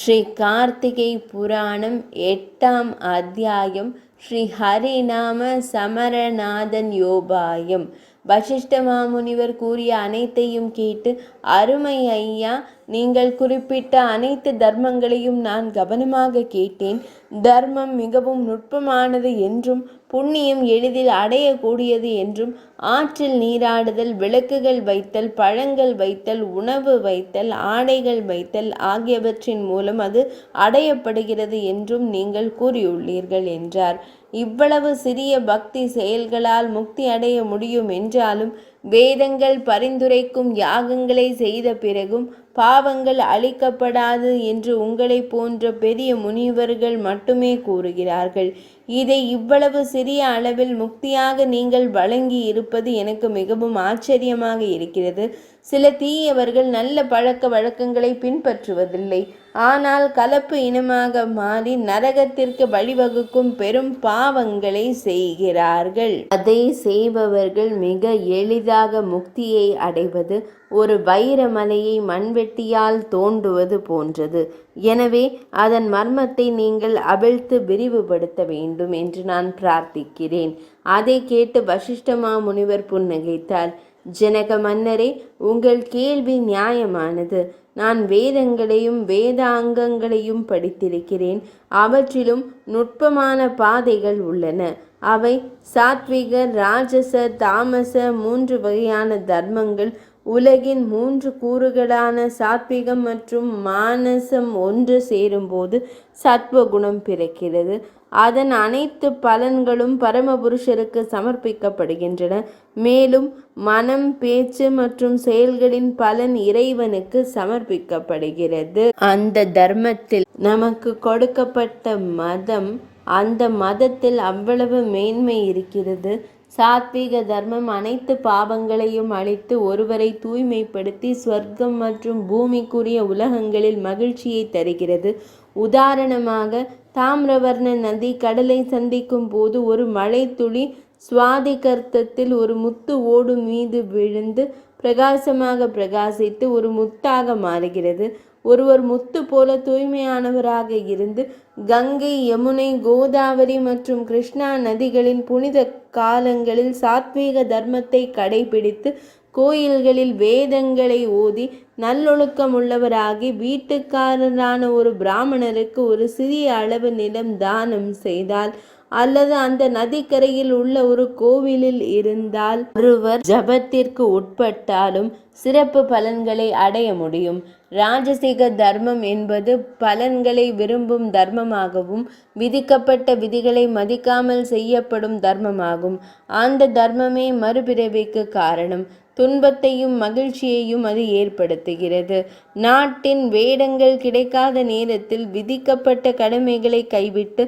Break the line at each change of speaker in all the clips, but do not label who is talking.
ஸ்ரீ கார்த்திகை புராணம் 8ஆம் அத்தியாயம். ஸ்ரீ ஹரிநாம சமரநாதன் யோபாயம். வசிஷ்ட மாமுனிவர் கூறிய அனைத்தையும் கேட்டு, அருமை ஐயா, நீங்கள் குறிப்பிட்ட அனைத்து தர்மங்களையும் நான் கவனமாக கேட்டேன். தர்மம் மிகவும் நுட்பமானது என்றும் புண்ணியம் எளிதில் அடையக்கூடியது என்றும், ஆற்றில் நீராடுதல், விளக்குகள் வைத்தல், பழங்கள் வைத்தல், உணவு வைத்தல், ஆடைகள் வைத்தல் ஆகியவற்றின் மூலம் அது அடையப்படுகிறது என்றும் நீங்கள் கூறியுள்ளீர்கள் என்றார். இவ்வளவு சிறிய பக்தி செயல்களால் முக்தி அடைய முடியும் என்றாலும், வேதங்கள் பரிந்துரைக்கும் யாகங்களை செய்த பிறகும் பாவங்கள் அழிக்கப்படாது என்று உங்களை போன்ற பெரிய முனிவர்கள் மட்டுமே கூறுகிறார்கள். இதை இவ்வளவு சிறிய அளவில் முக்தியாக நீங்கள் வழங்கி இருப்பது எனக்கு மிகவும் ஆச்சரியமாக இருக்கிறது. சில தீயவர்கள் நல்ல பழக்க வழக்கங்களை பின்பற்றுவதில்லை, ஆனால் கலப்பு இனமாக மாறி நரகத்திற்கு வழிவகுக்கும் பெரும் பாவங்களை செய்கிறார்கள். அதை செய்பவர்கள் மிக எளிதாக முக்தியை அடைவது ஒரு வைரமலையை மண்வெட்டியால் தோண்டுவது போன்றது. எனவே அதன் மர்மத்தை நீங்கள் அவிழ்த்து விரிவுபடுத்த வேண்டும் என்று நான் பிரார்த்திக்கிறேன். அதை கேட்டு வசிஷ்ட மாமுனிவர் புன்னகைத்தார். ஜனக மன்னரே, உங்கள் கேள்வி நியாயமானது. நான் வேதங்களையும் வேதாங்கங்களையும் படித்திருக்கிறேன். அவற்றிலும் நுட்பமான பாதைகள் உள்ளன. அவை சாத்விக, ராஜச, தாமச 3 வகையான தர்மங்கள். உலகின் 3 கூறுகளான சாத்விகம் மற்றும் மானசம் ஒன்று சேரும்போது சத்வகுணம் பிறக்கிறது. அதன் அனைத்து பலன்களும் பரமபுருஷருக்கு சமர்ப்பிக்கப்படுகின்றன. மேலும் மனம், பேச்சு மற்றும் செயல்களின் பலன் இறைவனுக்கு சமர்ப்பிக்கப்படுகிறது. அந்த தர்மத்தில் நமக்கு கொடுக்கப்பட்ட மதம், அந்த மதத்தில் அவ்வளவு மேன்மை இருக்கிறது. சாத்வீக தர்மம் அனைத்து பாவங்களையும் அழித்து ஒருவரை தூய்மைப்படுத்தி ஸ்வர்க்கம் மற்றும் பூமிக்குரிய உலகங்களில் மகிழ்ச்சியை தருகிறது. உதாரணமாக, தாமிரவர்ண நதி கடலை சந்திக்கும் போது ஒரு மழை துளி சுவாதிகர்த்தத்தில் ஒரு முத்து ஓடு மீது விழுந்து பிரகாசமாக பிரகாசித்து ஒரு முத்தாக மாறுகிறது. ஒருவர் முத்து போல தூய்மையானவராக இருந்து கங்கை, யமுனை, கோதாவரி மற்றும் கிருஷ்ணா நதிகளின் புனித காலங்களில் சாத்வீக தர்மத்தை கடைபிடித்து கோயில்களில் வேதங்களை ஓதி நல்லொழுக்கம் உள்ளவராகி வீட்டுக்காரரான ஒரு பிராமணருக்கு ஒரு சிறிய அளவு நிலம் தானம் செய்தால், அல்லது அந்த நதிக்கரையில் உள்ள ஒரு கோவிலில் இருந்தால், ஒருவர் ஜபத்திற்கு உட்பட்டாலும் சிறப்பு பலன்களை அடைய முடியும். ராஜசிக தர்மம் என்பது பலன்களை விரும்பும் தர்மமாகவும் விதிக்கப்பட்ட விதிகளை மதிக்காமல் செய்யப்படும் தர்மமாகும். அந்த தர்மமே மறுபிறவிக்கு காரணம். துன்பத்தையும் மகிழ்ச்சியையும் அது ஏற்படுத்துகிறது. நாட்டின் வேடங்கள் கிடைக்காத நேரத்தில் விதிக்கப்பட்ட கடமைகளை கைவிட்டு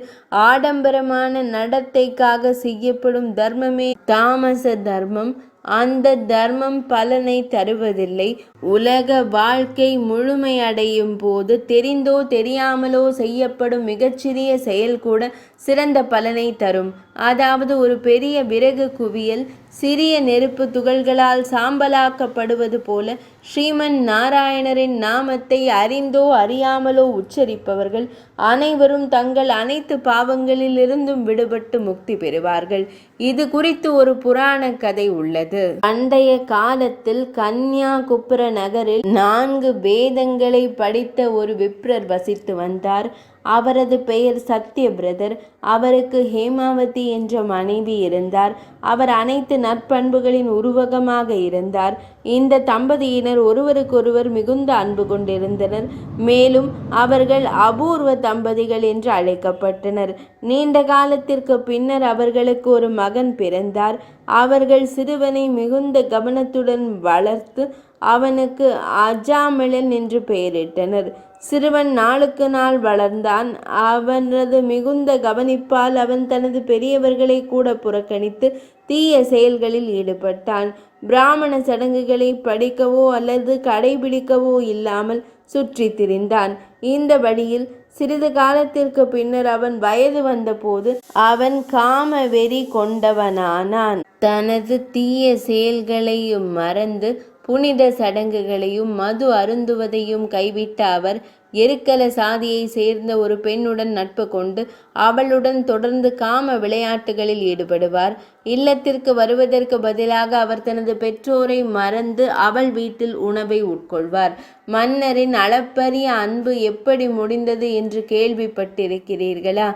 ஆடம்பரமான நடத்தைக்காக செய்யப்படும் தர்மமே தாமச தர்மம். அந்த தர்மம் பலனை தருவதில்லை. உலக வாழ்க்கை முழுமையடையும் போது தெரிந்தோ தெரியாமலோ செய்யப்படும் மிகச்சிறிய செயல் கூட சிறந்த பலனை தரும். அதாவது, ஒரு பெரிய விறகு குவியல் சிறிய நெருப்பு துகள்களால் சாம்பலாக்கப்படுவது போல ஸ்ரீமன் நாராயணரின் நாமத்தை அறிந்தோ அறியாமலோ உச்சரிப்பவர்கள் அனைவரும் தங்கள் அனைத்து பாவங்களிலிருந்தும் விடுபட்டு முக்தி பெறுவார்கள். இது குறித்து ஒரு புராண கதை உள்ளது. பண்டைய காலத்தில் கன்யாகுப்ர நகரில் 4 வேதங்களை படித்த ஒரு விப்ரர் வசித்து வந்தார். அவரது பெயர் சத்யபிரதர். அவருக்கு ஹேமாவதி என்ற மனைவி இருந்தார். அவர் அனைத்து நற்பண்புகளின் உருவகமாக இருந்தார். இந்த தம்பதியினர் ஒருவருக்கொருவர் மிகுந்த அன்பு கொண்டிருந்தனர். மேலும் அவர்கள் அபூர்வ தம்பதிகள் என்று அழைக்கப்பட்டனர். நீண்ட காலத்திற்கு பின்னர் அவர்களுக்கு ஒரு மகன் பிறந்தார். அவர்கள் சிறுவனை மிகுந்த கவனத்துடன் வளர்த்து அவனுக்கு அஜாமிளன் என்று பெயரிட்டனர். சிறுவன் நாளுக்கு நாள் வளர்ந்தான். அவனது மிகுந்த கவனிப்பால் அவன் தனது பெரியவர்களை கூட புறக்கணித்து தீய செயல்களில் ஈடுபட்டான். பிராமண சடங்குகளை படிக்கவோ அல்லது கடைபிடிக்கவோ இல்லாமல் சுற்றி திரிந்தான். இந்த வழியில் சிறிது காலத்திற்கு பின்னர் அவன் வயது வந்தபோது அவன் காம வெறி கொண்டவனானான். தனது தீய செயல்களையும் மறந்து புனித சடங்குகளையும் மது அருந்துவதையும் கைவிட்ட அவர் எருக்கல சாதியை சேர்ந்த ஒரு பெண்ணுடன் நட்பு கொண்டு அவளுடன் தொடர்ந்து காம விளையாட்டுகளில் ஈடுபடுவார். இல்லத்திற்கு வருவதற்கு பதிலாக அவர் தனது பெற்றோரை மறந்து அவள் வீட்டில் உணவை உட்கொள்வார். மன்னரின் அளப்பரிய அன்பு எப்படி முடிந்தது என்று கேள்விப்பட்டிருக்கிறீர்களா?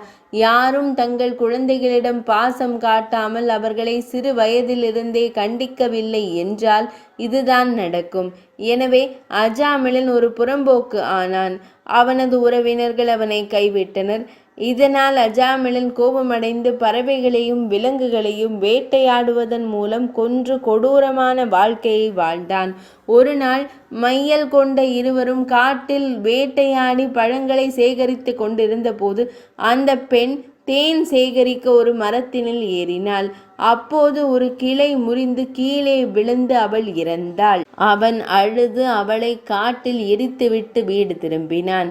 யாரும் தங்கள் குழந்தைகளிடம் பாசம் காட்டாமல் அவர்களை சிறு வயதிலிருந்தே கண்டிக்கவில்லை என்றால் இதுதான் நடக்கும். எனவே அஜாமிளன் ஒரு புறம்போக்கு ஆனான். அவனது உறவினர்கள் அவனை கைவிட்டனர். இதனால் அஜாமிளன் கோபமடைந்து பறவைகளையும் விலங்குகளையும் வேட்டையாடுவதன் மூலம் கொன்று கொடூரமான வாழ்க்கையை வாழ்ந்தான். ஒரு நாள் மையல் கொண்ட இருவரும் காட்டில் வேட்டையாடி பழங்களை சேகரித்து கொண்டிருந்த போது அந்த பெண் தேன் சேகரிக்க ஒரு மரத்தினில் ஏறினாள். அப்போது ஒரு கிளை முறிந்து கீழே விழுந்து அவள் இறந்தாள். அவன் அழுது அவளை காட்டில் எரித்துவிட்டு வீடு திரும்பினான்.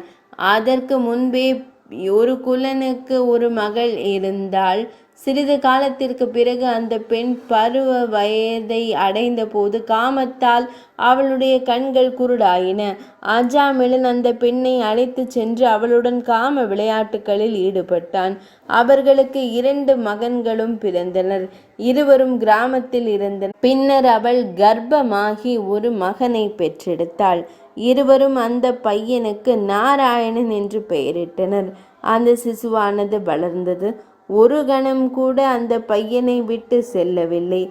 அதற்கு முன்பே ஒரு குலனுக்கு ஒரு மகள் இருந்தாள். சிறிது காலத்திற்கு பிறகு அந்த பெண் பருவ வயதை அடைந்த போது காமத்தால் அவளுடைய கண்கள் குருடாயின. அஜாமிளன் அந்த பெண்ணை அழைத்து சென்று அவளுடன் காம விளையாட்டுகளில் ஈடுபட்டான். அவர்களுக்கு 2 மகன்களும் பிறந்தனர். இருவரும் கிராமத்தில் இருந்தனர். பின்னர் அவள் கர்ப்பமாகி ஒரு மகனை பெற்றெடுத்தாள். இருவரும் அந்த பையனுக்கு நாராயணன் என்று பெயரிட்டனர். அந்த சிசுவானது வளர்ந்தது. ஒரு கணம் கூட அந்த பையனை விட்டு செல்லவில்லை.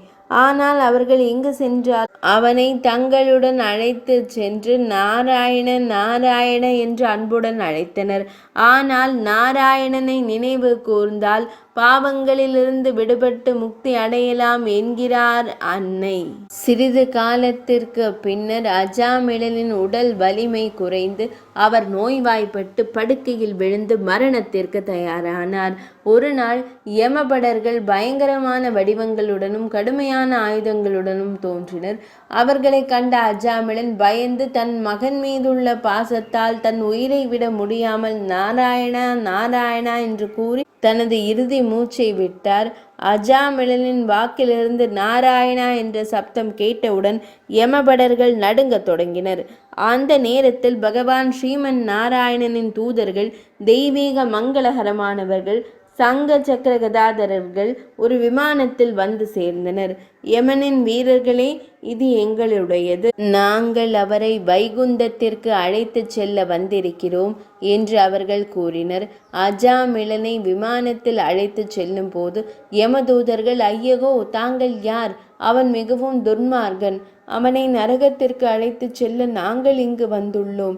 ஆனால் அவர்கள் எங்கு சென்றார் அவனை தங்களுடன் அழைத்து சென்று நாராயண நாராயண என்று அன்புடன் அழைத்தனர். ஆனால் நாராயணனை நினைவு கூர்ந்தால் பாவங்களிலிருந்து விடுபட்டு முக்தி அடையலாம் என்கிறார் அன்னை. சிறிது காலத்திற்கு பின்னர் அஜாமிளனின் உடல் வலிமை குறைந்து அவர் நோய்வாய்ப்பட்டு படுக்கையில் விழுந்து மரணத்திற்கு தயாரானார். ஒரு நாள் யமபடர்கள் பயங்கரமான வடிவங்களுடனும் கடுமையான ஆயுதங்களுடனும் தோன்றினர். அவர்களை கண்ட அஜாமிளன் பயந்து தன் மகன் மீதுள்ள பாசத்தால் தன் உயிரை விட முடியாமல் நாராயணா நாராயணா என்று கூறி தனது இறுதி மூச்சை விட்டார். அஜாமிளனின் வாக்கிலிருந்து நாராயணா என்ற சப்தம் கேட்டவுடன் யமபடர்கள் நடுங்கத் தொடங்கினர். அந்த நேரத்தில் பகவான் ஸ்ரீமன் நாராயணனின் தூதர்கள், தெய்வீக மங்களகரமானவர்கள், சங்க சக்கர கதாதரர்கள் ஒரு விமானத்தில் வந்து சேர்ந்தனர். யமனின் வீரர்களே, இது எங்களுடையது. நாங்கள் அவரை வைகுந்தத்திற்கு அழைத்துச் செல்ல வந்திருக்கிறோம் என்று அவர்கள் கூறினர். அஜாமிளனை விமானத்தில் அழைத்துச் செல்லும் போது யமதூதர்கள், ஐயகோ, தாங்கள் யார்? அவன் மிகவும் துர்மார்கன். அவனை நரகத்திற்கு அழைத்துச் செல்ல நாங்கள் இங்கு வந்துள்ளோம்.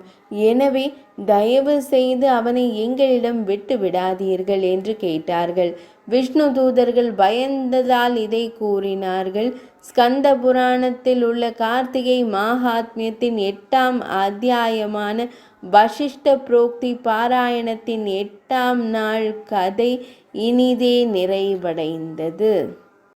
எனவே தயவு செய்து அவனை எங்களிடம் விட்டு விடாதீர்கள் என்று கேட்டார்கள். விஷ்ணு தூதர்கள் பயந்ததால் இதை கூறினார்கள். ஸ்கந்த புராணத்தில் உள்ள கார்த்திகை மகாத்மியத்தின் 8ஆம் அத்தியாயமான வசிஷ்ட புரோக்தி பாராயணத்தின் 8ஆம் நாள் கதை இனிதே நிறைவடைந்தது.